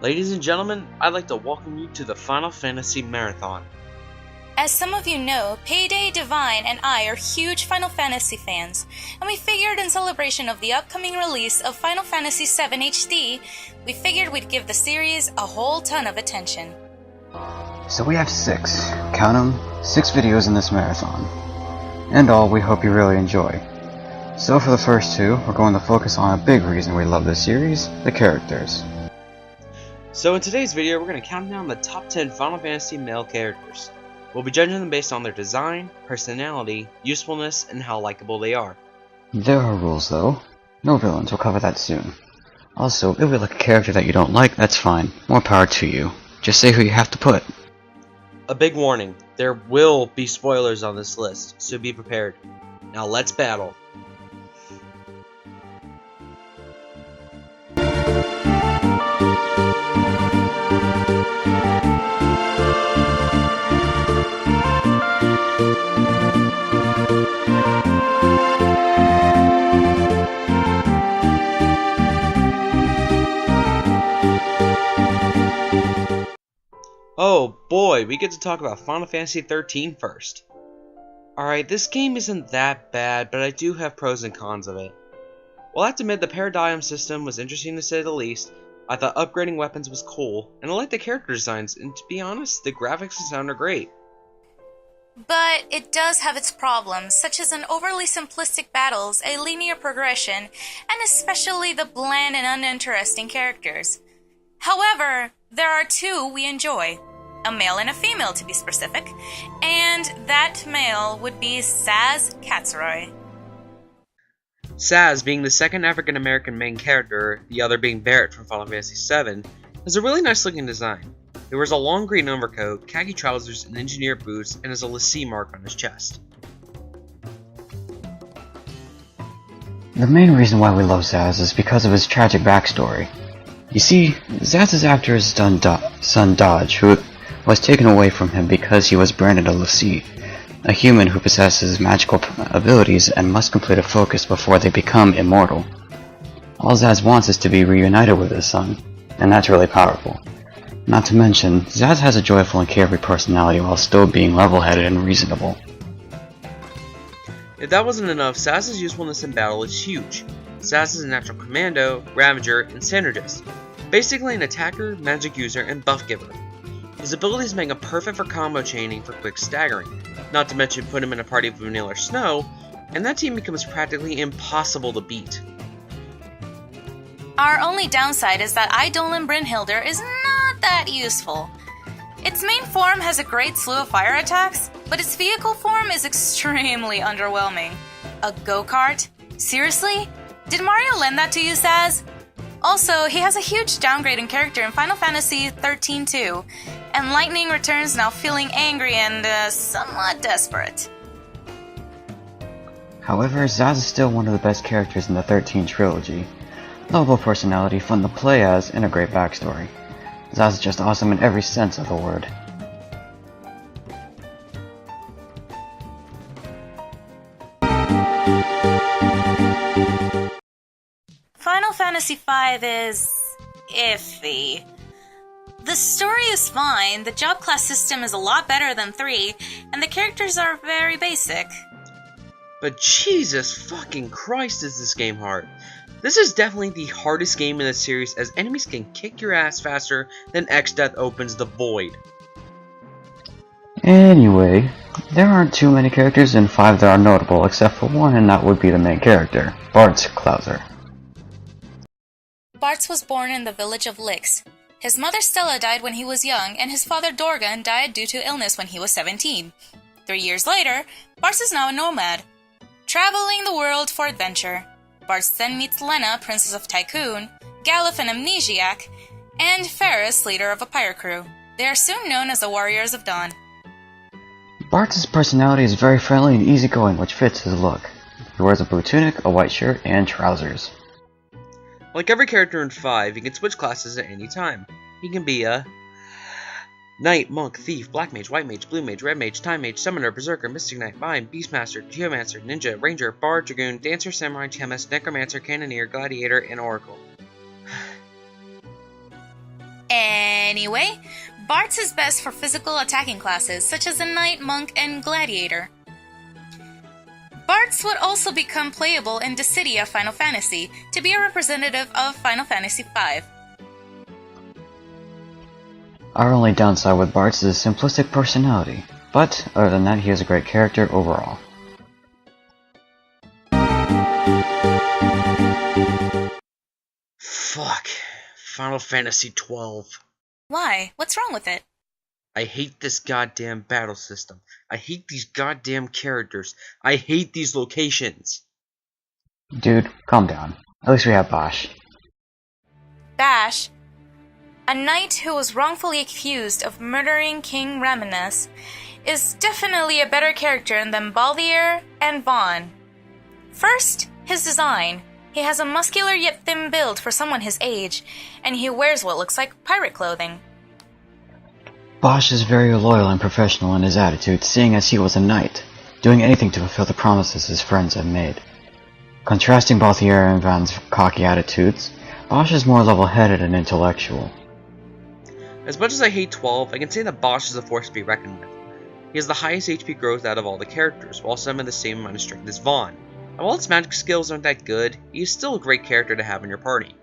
Ladies and gentlemen, I'd like to welcome you to the Final Fantasy Marathon. As some of you know, Payday, Divine, and I are huge Final Fantasy fans, and we figured in celebration of the upcoming release of Final Fantasy VII HD, we figured we'd give the series a whole ton of attention. So we have 6 videos in this marathon. And all we hope you really enjoy. So for the first 2, we're going to focus on a big reason we love this series, the characters. So in today's video, we're going to count down the top 10 Final Fantasy male characters. We'll be judging them based on their design, personality, usefulness, and how likable they are. There are rules though. No villains, we'll cover that soon. Also, if we like a character that you don't like, that's fine. More power to you. Just say who you have to put. A big warning, there will be spoilers on this list, so be prepared. Now let's battle. Oh boy, we get to talk about Final Fantasy XIII first. Alright, this game isn't that bad, but I do have pros and cons of it. While I have to admit the paradigm system was interesting to say the least, I thought upgrading weapons was cool, and I liked the character designs, and to be honest, the graphics and sound are great. But it does have its problems, such as an overly simplistic battles, a linear progression, and especially the bland and uninteresting characters. However, there are 2 we enjoy. A male and a female, to be specific, and that male would be Sazh Katsuri. Sazh, being the second African-American main character, the other being Barret from Final Fantasy VII, has a really nice looking design. He wears a long green overcoat, khaki trousers, and engineered boots, and has a l'Cie mark on his chest. The main reason why we love Sazh is because of his tragic backstory. You see, Sazh's actor's son Dodge, who was taken away from him because he was branded a l'Cie, a human who possesses magical abilities and must complete a focus before they become immortal. All Sazh wants is to be reunited with his son, and that's really powerful. Not to mention, Sazh has a joyful and carefree personality while still being level-headed and reasonable. If that wasn't enough, Sazh's usefulness in battle is huge. Sazh is a natural commando, ravager, and synergist. Basically an attacker, magic user, and buff giver. His abilities make him perfect for combo chaining for quick staggering, not to mention put him in a party of Vanilla or Snow, and that team becomes practically impossible to beat. Our only downside is that Eidolon Brynhildr is not that useful. Its main form has a great slew of fire attacks, but its vehicle form is extremely underwhelming. A go-kart? Seriously? Did Mario lend that to you, Sazh? Also, he has a huge downgrade in character in Final Fantasy XIII too, and Lightning returns now feeling angry and somewhat desperate. However, Sazh is still one of the best characters in the 13 trilogy. Lovable personality, fun to play as, and a great backstory. Sazh is just awesome in every sense of the word. Final Fantasy V is iffy. The story is fine, the job class system is a lot better than 3, and the characters are very basic. But Jesus fucking Christ is this game hard. This is definitely the hardest game in the series, as enemies can kick your ass faster than X-Death opens the void. Anyway, there aren't too many characters in 5 that are notable except for one, and that would be the main character, Bartz Klauser. Bartz was born in the village of Lix. His mother Stella died when he was young, and his father Dorgan died due to illness when he was 17. 3 years later, Bartz is now a nomad, traveling the world for adventure. Bartz then meets Lena, Princess of Tycoon, Galuf an Amnesiac, and Ferris, leader of a pirate crew. They are soon known as the Warriors of Dawn. Bartz's personality is very friendly and easygoing, which fits his look. He wears a blue tunic, a white shirt, and trousers. Like every character in 5, he can switch classes at any time. He can be a Knight, Monk, Thief, Black Mage, White Mage, Blue Mage, Red Mage, Time Mage, Summoner, Berserker, Mystic Knight, Mime, Beastmaster, Geomancer, Ninja, Ranger, Bard, Dragoon, Dancer, Samurai, Chemist, Necromancer, Cannoneer, Gladiator, and Oracle. Anyway, Bartz is best for physical attacking classes, such as a Knight, Monk, and Gladiator. Bartz would also become playable in Dissidia Final Fantasy, to be a representative of Final Fantasy V. Our only downside with Bartz is his simplistic personality, but other than that he is a great character overall. Fuck. Final Fantasy 12. Why? What's wrong with it? I hate this goddamn battle system. I hate these goddamn characters. I hate these locations. Dude, calm down. At least we have Bosch. Bash, a knight who was wrongfully accused of murdering King Raminas, is definitely a better character than Balthier and Vaughn. First, his design. He has a muscular yet thin build for someone his age, and he wears what looks like pirate clothing. Bosch is very loyal and professional in his attitude, seeing as he was a knight, doing anything to fulfill the promises his friends had made. Contrasting Balthier and Van's cocky attitudes, Bosch is more level-headed and intellectual. As much as I hate 12, I can say that Bosch is a force to be reckoned with. He has the highest HP growth out of all the characters, while some have the same amount of strength as Vaughn. And while his magic skills aren't that good, he is still a great character to have in your party.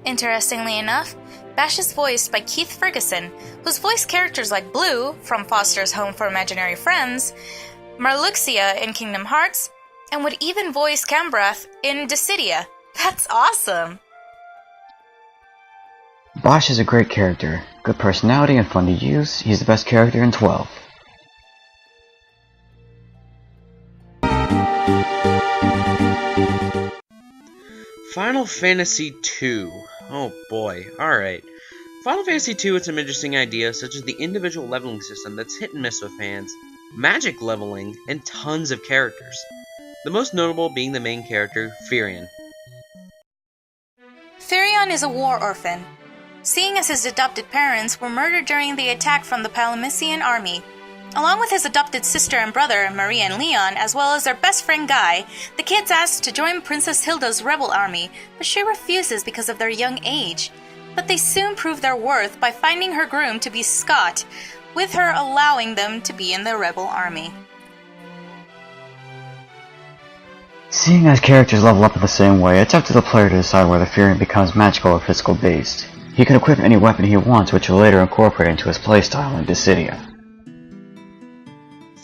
Interestingly enough, Bash is voiced by Keith Ferguson, who's voiced characters like Blue from Foster's Home for Imaginary Friends, Marluxia in Kingdom Hearts, and would even voice Cambrath in Dissidia. That's awesome! Bosch is a great character, good personality and fun to use. He's the best character in 12. Final Fantasy II. Oh boy, alright. Final Fantasy II had some interesting ideas, such as the individual leveling system that's hit and miss with fans, magic leveling, and tons of characters. The most notable being the main character, Firion. Firion is a war orphan. Seeing as his adopted parents were murdered during the attack from the Palamician army. Along with his adopted sister and brother, Maria and Leon, as well as their best friend Guy, the kids asked to join Princess Hilda's rebel army, but she refuses because of their young age. But they soon prove their worth by finding her groom to be Scott, with her allowing them to be in the rebel army. Seeing as characters level up in the same way, it's up to the player to decide whether Firion becomes magical or physical based. He can equip any weapon he wants, which will later incorporate into his playstyle in Dissidia.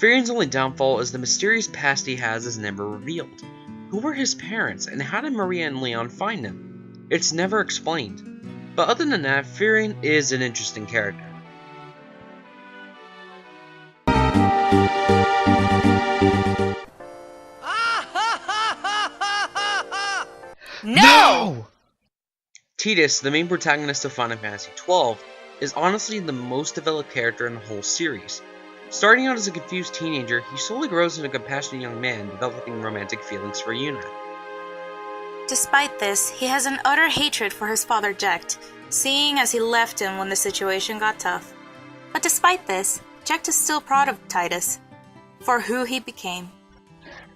Firion's only downfall is the mysterious past he has is never revealed. Who were his parents, and how did Maria and Leon find him? It's never explained. But other than that, Firion is an interesting character. No! Tidus, the main protagonist of Final Fantasy XII, is honestly the most developed character in the whole series. Starting out as a confused teenager, he slowly grows into a compassionate young man, developing romantic feelings for Yuna. Despite this, he has an utter hatred for his father Jecht, seeing as he left him when the situation got tough. But despite this, Jecht is still proud of Tidus, for who he became.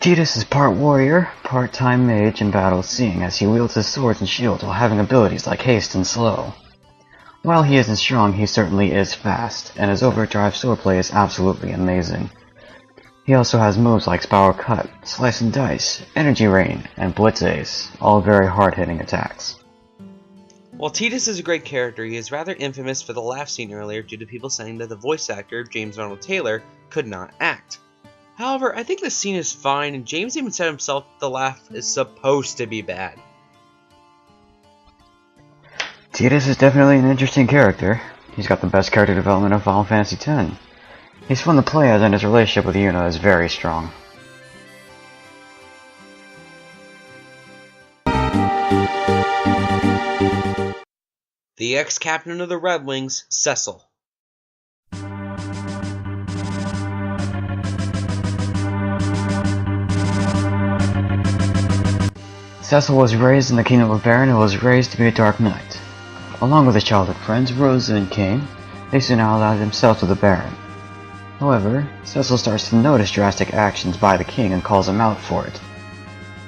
Tidus is part warrior, part time mage in battle, seeing as he wields his swords and shields while having abilities like haste and slow. While he isn't strong, he certainly is fast, and his overdrive swordplay is absolutely amazing. He also has moves like Power Cut, Slice and Dice, Energy Rain, and Blitz Ace, all very hard-hitting attacks. While Tidus is a great character, he is rather infamous for the laugh scene earlier due to people saying that the voice actor, James Arnold Taylor, could not act. However, I think the scene is fine, and James even said himself that the laugh is supposed to be bad. Tidus is definitely an interesting character. He's got the best character development of Final Fantasy X. He's fun to play as, and his relationship with Yuna is very strong. The ex-captain of the Red Wings, Cecil. Cecil was raised in the Kingdom of Baron and was raised to be a Dark Knight. Along with his childhood friends, Rosa and Kane, they soon allied themselves with the Baron. However, Cecil starts to notice drastic actions by the king and calls him out for it.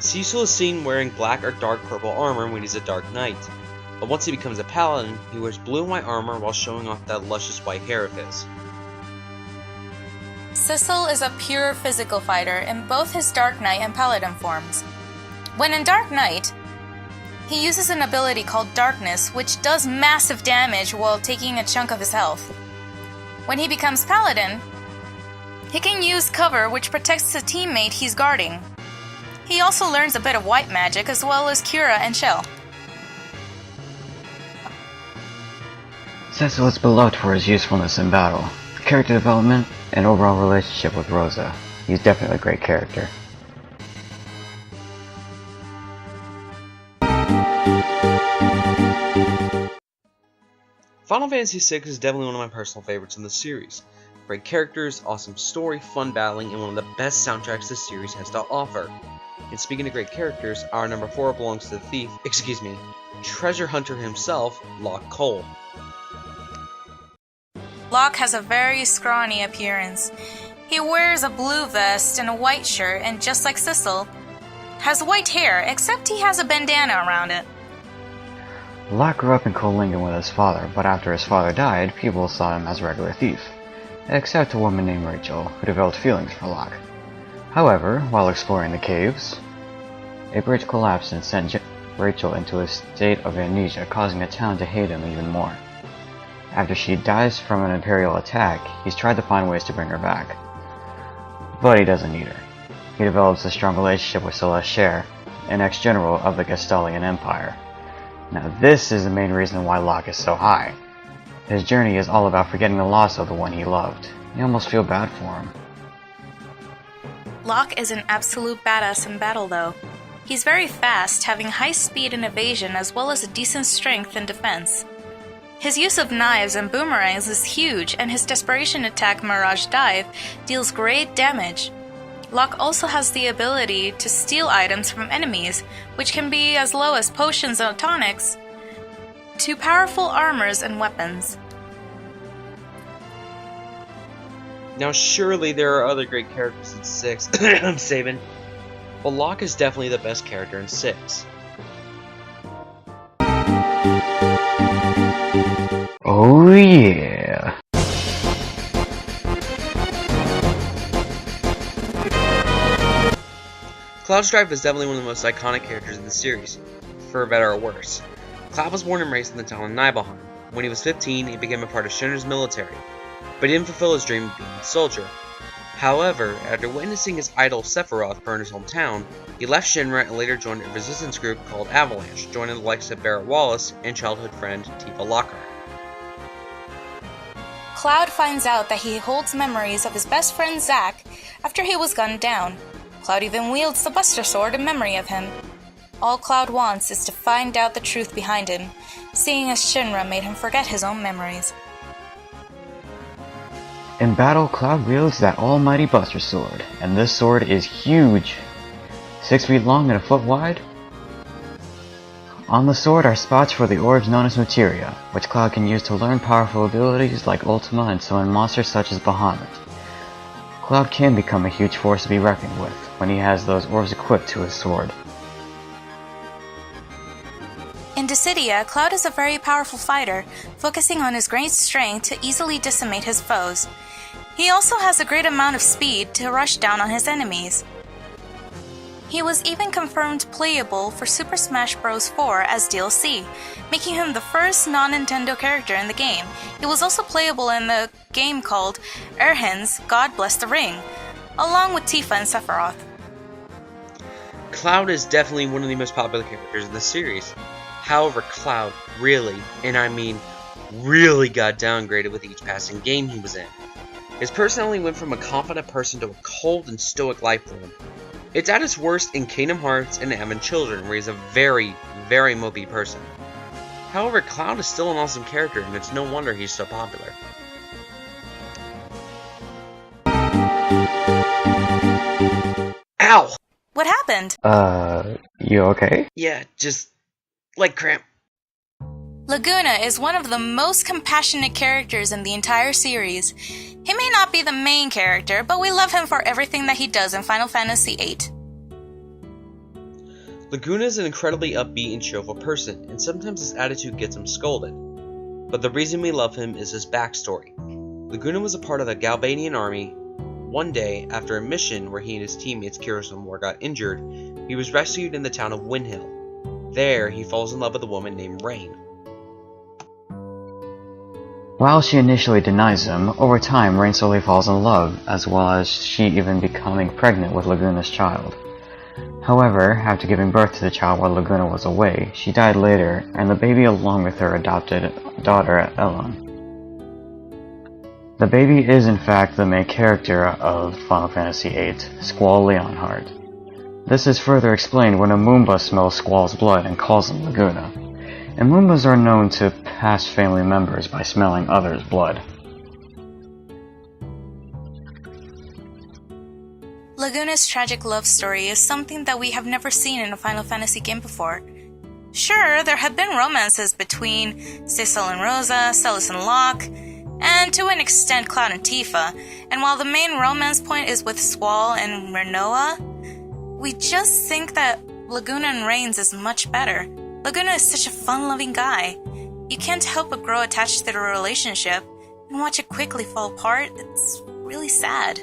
Cecil is seen wearing black or dark purple armor when he's a Dark Knight. but once he becomes a paladin, he wears blue and white armor while showing off that luscious white hair of his. Sissel is a pure physical fighter in both his Dark Knight and Paladin forms. When in Dark Knight, he uses an ability called Darkness, which does massive damage while taking a chunk of his health. When he becomes Paladin, he can use cover, which protects the teammate he's guarding. He also learns a bit of white magic as well as Cura and Shell. Cecil is beloved for his usefulness in battle, character development, and overall relationship with Rosa. He's definitely a great character. Final Fantasy VI is definitely one of my personal favorites in the series. Great characters, awesome story, fun battling, and one of the best soundtracks this series has to offer. And speaking of great characters, our number 4 belongs to the treasure hunter himself, Locke Cole. Locke has a very scrawny appearance. He wears a blue vest and a white shirt, and just like Sissel, has white hair, except he has a bandana around it. Locke grew up in Kolingen with his father, but after his father died, people saw him as a regular thief, except a woman named Rachel, who developed feelings for Locke. However, while exploring the caves, a bridge collapsed and sent Rachel into a state of amnesia, causing the town to hate him even more. After she dies from an Imperial attack, he's tried to find ways to bring her back, but he doesn't need her. He develops a strong relationship with Celeste Scher, an ex-general of the Gestalian Empire. Now this is the main reason why Locke is so high. His journey is all about forgetting the loss of the one he loved. You almost feel bad for him. Locke is an absolute badass in battle though. He's very fast, having high speed and evasion as well as a decent strength and defense. His use of knives and boomerangs is huge, and his desperation attack Mirage Dive deals great damage. Locke also has the ability to steal items from enemies, which can be as low as potions and tonics, to powerful armors and weapons. Now surely there are other great characters in 6, I'm saving, but Locke is definitely the best character in 6. Oh yeah! Cloud Strife is definitely one of the most iconic characters in the series, for better or worse. Cloud was born and raised in the town of Nibelheim. When he was 15, he became a part of Shinra's military, but he didn't fulfill his dream of being a soldier. However, after witnessing his idol Sephiroth burn his hometown, he left Shinra and later joined a resistance group called Avalanche, joining the likes of Barrett Wallace and childhood friend Tifa Lockhart. Cloud finds out that he holds memories of his best friend Zack after he was gunned down. Cloud even wields the Buster Sword in memory of him. All Cloud wants is to find out the truth behind him, seeing as Shinra made him forget his own memories. In battle, Cloud wields that almighty Buster Sword, and this sword is huge! 6 feet long and a foot wide? On the sword are spots for the orbs known as Materia, which Cloud can use to learn powerful abilities like Ultima and summon monsters such as Bahamut. Cloud can become a huge force to be reckoned with when he has those orbs equipped to his sword. In Dissidia, Cloud is a very powerful fighter, focusing on his great strength to easily decimate his foes. He also has a great amount of speed to rush down on his enemies. He was even confirmed playable for Super Smash Bros. 4 as DLC, making him the first non-Nintendo character in the game. He was also playable in the game called Erhen's God Bless the Ring, along with Tifa and Sephiroth. Cloud is definitely one of the most popular characters in the series. However, Cloud really, and I mean really, got downgraded with each passing game he was in. His personality went from a confident person to a cold and stoic life form. It's at its worst in Kingdom Hearts and Advent Children, where he's a very, very mopey person. However, Cloud is still an awesome character, and it's no wonder he's so popular. Ow! What happened? You okay? Yeah, just leg cramp. Laguna is one of the most compassionate characters in the entire series. He may not be the main character, but we love him for everything that he does in Final Fantasy VIII. Laguna is an incredibly upbeat and cheerful person, and sometimes his attitude gets him scolded. But the reason we love him is his backstory. Laguna was a part of the Galbanian army. One day, after a mission where he and his teammates Kyrus and Moore got injured, he was rescued in the town of Windhill. There, he falls in love with a woman named Rain. While she initially denies him, over time Rain slowly falls in love, as well as she even becoming pregnant with Laguna's child. However, after giving birth to the child while Laguna was away, she died later, and the baby along with her adopted daughter Elon. The baby is in fact the main character of Final Fantasy VIII, Squall Leonhardt. This is further explained when a Moomba smells Squall's blood and calls him Laguna, and Moombas are known to pass family members by smelling others' blood. Laguna's tragic love story is something that we have never seen in a Final Fantasy game before. Sure, there have been romances between Sissel and Rosa, Celis and Locke, and to an extent Cloud and Tifa, and while the main romance point is with Squall and Rinoa, we just think that Laguna and Rain's is much better. Laguna is such a fun-loving guy. You can't help but grow attached to the relationship, and watch it quickly fall apart. It's really sad.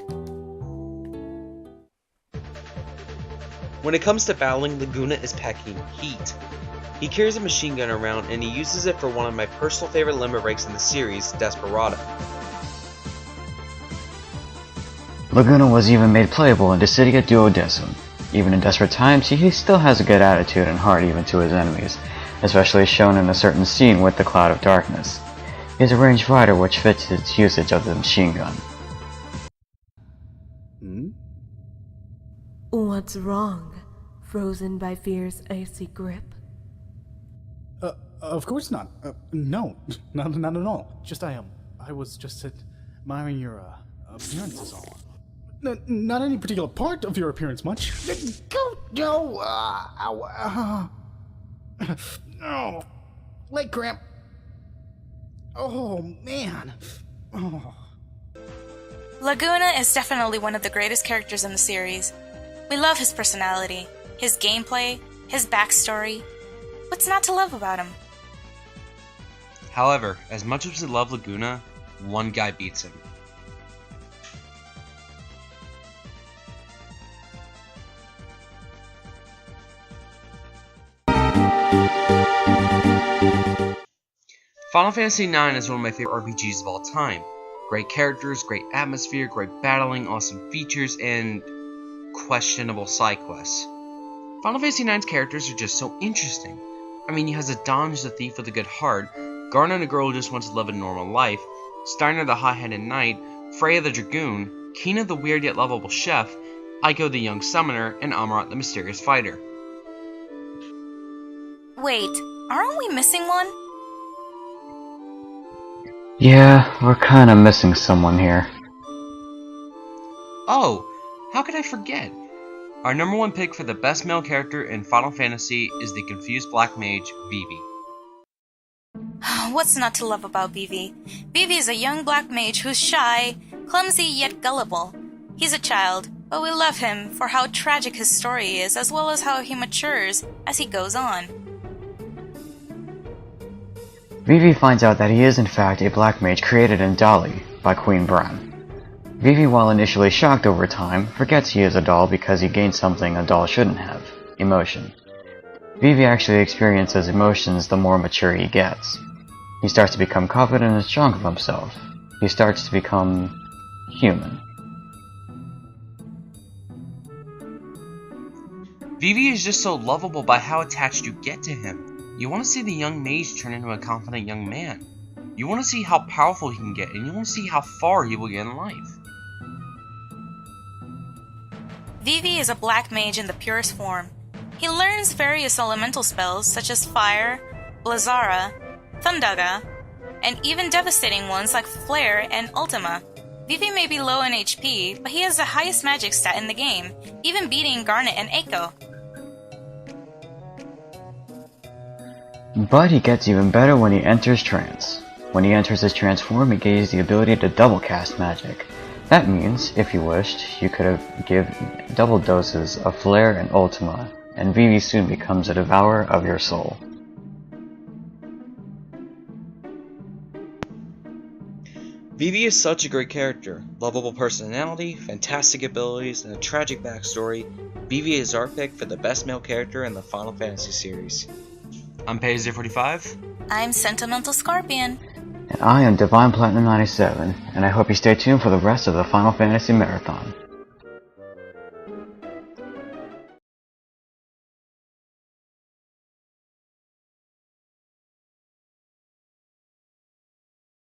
When it comes to battling, Laguna is packing heat. He carries a machine gun around and he uses it for one of my personal favorite limit breaks in the series, Desperado. Laguna was even made playable in Dissidia Duodecim. Even in desperate times, he still has a good attitude and heart even to his enemies, especially shown in a certain scene with the Cloud of Darkness. He is a ranged fighter which fits his usage of the machine gun. What's wrong? Frozen by fear's icy grip? Of course not. No, not at all. Just I was just admiring your appearance is all. Not any particular part of your appearance much. Go, oh, leg cramp. Oh man. Oh. Laguna is definitely one of the greatest characters in the series. We love his personality, his gameplay, his backstory. What's not to love about him? However, as much as we love Laguna, one guy beats him. Final Fantasy IX is one of my favorite RPGs of all time. Great characters, great atmosphere, great battling, awesome features, and questionable side quests. Final Fantasy IX's characters are just so interesting. I mean, you have Zidane, who's a thief with a good heart, Garnet, a girl who just wants to live a normal life, Steiner, the hot-headed knight, Freya the dragoon, Kina, the weird yet lovable chef, Aiko, the young summoner, and Amarat, the mysterious fighter. Wait, aren't we missing one? Yeah, we're kinda missing someone here. Oh, how could I forget? Our number one pick for the best male character in Final Fantasy is the confused black mage, Vivi. What's not to love about Vivi? Vivi is a young black mage who's shy, clumsy yet gullible. He's a child, but we love him for how tragic his story is, as well as how he matures as he goes on. Vivi finds out that he is in fact a black mage created in Dali by Queen Bran. Vivi, while initially shocked over time, forgets he is a doll because he gained something a doll shouldn't have: emotion. Vivi actually experiences emotions the more mature he gets. He starts to become confident and strong of himself. He starts to become human. Vivi is just so lovable by how attached you get to him. You want to see the young mage turn into a confident young man. You want to see how powerful he can get, and you want to see how far he will get in life. Vivi is a black mage in the purest form. He learns various elemental spells such as Fire, Blizzara, Thundaga, and even devastating ones like Flare and Ultima. Vivi may be low in HP, but he has the highest magic stat in the game, even beating Garnet and Eiko. But he gets even better when he enters trance. When he enters his trance form, he gains the ability to double cast magic. That means, if you wished, you could give double doses of Flare and Ultima and Vivi soon becomes a devourer of your soul. Vivi is such a great character. Lovable personality, fantastic abilities, and a tragic backstory. Vivi is our pick for the best male character in the Final Fantasy series. I'm Payzer45. I'm Sentimental Scorpion. And I am Divine Platinum 97, and I hope you stay tuned for the rest of the Final Fantasy Marathon.